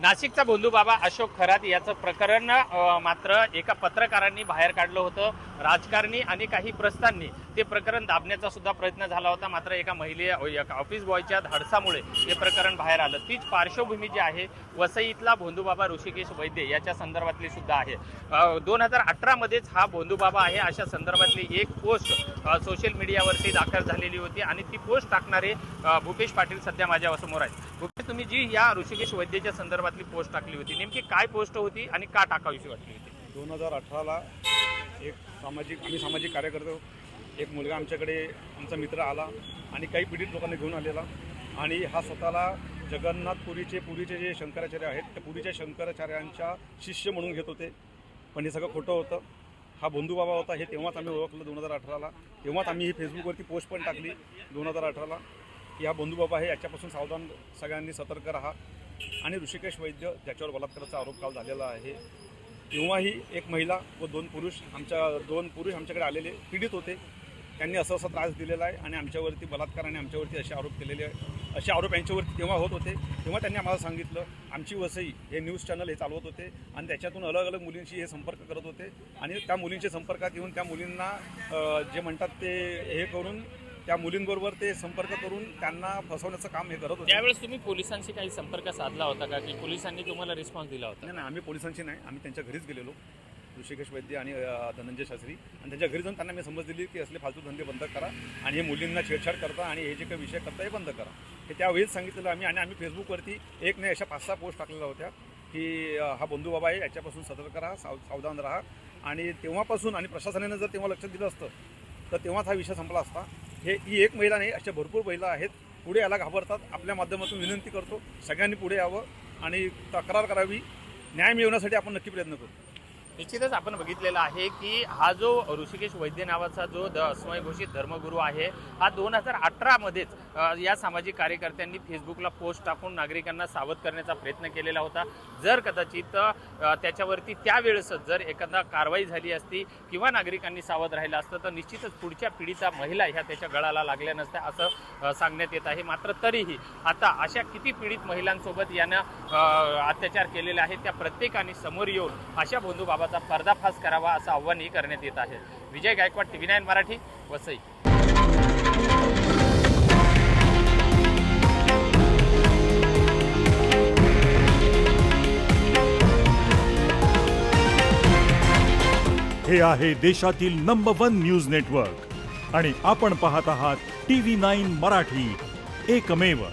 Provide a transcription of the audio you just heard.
नाशिकचा बंधूबाबा अशोक खरात याचं प्रकरण मात्र एका पत्रकारांनी बाहेर काढलं होतं। राजकारणी आणि काही प्रस्थांनी ते प्रकरण दाबण्याचा सुद्धा प्रयत्न झाला होता, मात्र एका ऑफिस बॉयच्या धाडसामुळे हे प्रकरण बाहेर आलं। तीच पार्श्वभूमी जी आहे वसईतला बंधूबाबा ऋषिकेश वैद्य याच्या संदर्भातली सुद्धा आहे। 2018 मध्येच हा बंधूबाबा आहे अशा संदर्भातली एक पोस्ट सोशल मीडियावरती दाखल झालेली होती आणि ती पोस्ट टाकणारे भूपेश पाटील सध्या माझ्या समोर आहेत। भूपेश, तुम्ही जी या ऋषिकेश वैद्यच्या संदर्भातली पोस्ट टाकली होती, नेमकी काय पोस्ट होती आणि का टाकावीशी वाटली होती? 2018ला एक सामाजिक कार्यकर्ते, एक मुलगा आमच्याकडे, आमचा मित्र आला आणि काही पीडित लोकांना घेऊन आलेला आणि हा स्वतःला पुरीचे जे शंकराचार्य आहेत त्या पुरीच्या शंकराचार्यांच्या शिष्य म्हणून घेत होते, पण हे सगळं खोटं होतं। हा बंधूबाबा होता हे तेव्हाच आम्ही ओळखलं 2018ला। तेव्हाच आम्ही ही फेसबुकवरती पोस्ट पण टाकली 2018ला की हा बंधूबाबा आहे, याच्यापासून सावधान सगळ्यांनी सतर्क राहा। आणि ऋषिकेश वैद्य ज्याच्यावर बलात्काराचा आरोप काल झालेला आहे, तेव्हाही एक महिला व दोन पुरुष आमच्याकडे आलेले पीडित होते। त्यांनी असा त्रास दिलेला आहे आणि आमच्यावरती बलात्कार आणि आमच्यावरती असे आरोप केलेले आहे। असे आरोप यांच्यावरती तेव्हा होत होते, तेव्हा त्यांनी आम्हाला सांगितलं। आमची वसई हे न्यूज चॅनल हे चालवत होते आणि त्याच्यातून अलग मुलींशी हे संपर्क करत होते आणि त्या मुलींच्या संपर्कात येऊन त्या मुलींना जे म्हणतात ते हे करून त्या मुलींबरोबर ते संपर्क करून त्यांना फसवण्याचं काम हे करत होते। त्यावेळेस तुम्ही पोलिसांशी काही संपर्क साधला होता का, की पोलिसांनी तुम्हाला रिस्पॉन्स दिला होता? नाही, आम्ही पोलिसांशी नाही, आम्ही त्यांच्या घरीच गेलेलो, ऋषिकेश वैद्य आणि धनंजय शास्त्री, आणि त्यांच्या घरी जाऊन त्यांना मी समज दिली की असले फालतू धंदे बंद करा आणि हे मुलींना छेडछाड करता आणि हे जे काही विषय करता हे बंद करा, हे त्यावेळीच सांगितलेलं आम्ही। आणि आम्ही फेसबुकवरती एक नाही अशा 5-6 पोस्ट टाकलेल्या होत्या की हा बंधूबाबा आहे, याच्यापासून सतर्क राहा, सावधान राहा। आणि तेव्हापासून आणि प्रशासनाने जर तेव्हा लक्ष दिलं असतं तर तेव्हाच हा विषय संपला असता। ही एक महिला नाही, अशा भरपूर महिला आहेत पुढे यायला घाबरतात। आपल्या माध्यमातून विनंती करतो सगळ्यांनी पुढे यावं आणि तक्रार करावी, न्याय मिळवण्यासाठी आपण नक्की प्रयत्न करू। निश्चितच आपण बघितलेला आहे की हा जो ऋषिकेश वैद्य नावाचा जो स्वयंघोषित धर्मगुरू आहे, हा 2018 मध्येच या सामाजिक कार्यकर्त्यांनी फेसबुकला पोस्ट टाकून नागरिकांना सावध करण्याचा प्रयत्न केलेला होता। जर कदाचित त्याच्यावरती त्यावेळेस जर एखादा कारवाई झाली असती किंवा नागरिकांनी सावध राहिलं असतं तर निश्चितच पुढच्या पिढीचा महिला ह्या त्याच्या गळाला लागल्या नसत्या असं सांगण्यात येत आहे। मात्र तरीही आता अशा किती पीडित महिलांसोबत यानं अत्याचार केलेले आहे त्या प्रत्येकाने समोर येऊन अशा बंधूबाबाचा पर्दाफाश करावा असं आव्हानही करण्यात येत आहे। विजय गायकवाड, TV9 मराठी, वसई। हे आहे देशातील नंबर 1 न्यूज नेटवर्क आणि आपण पाहत आहात TV9 मराठी, एकमेव।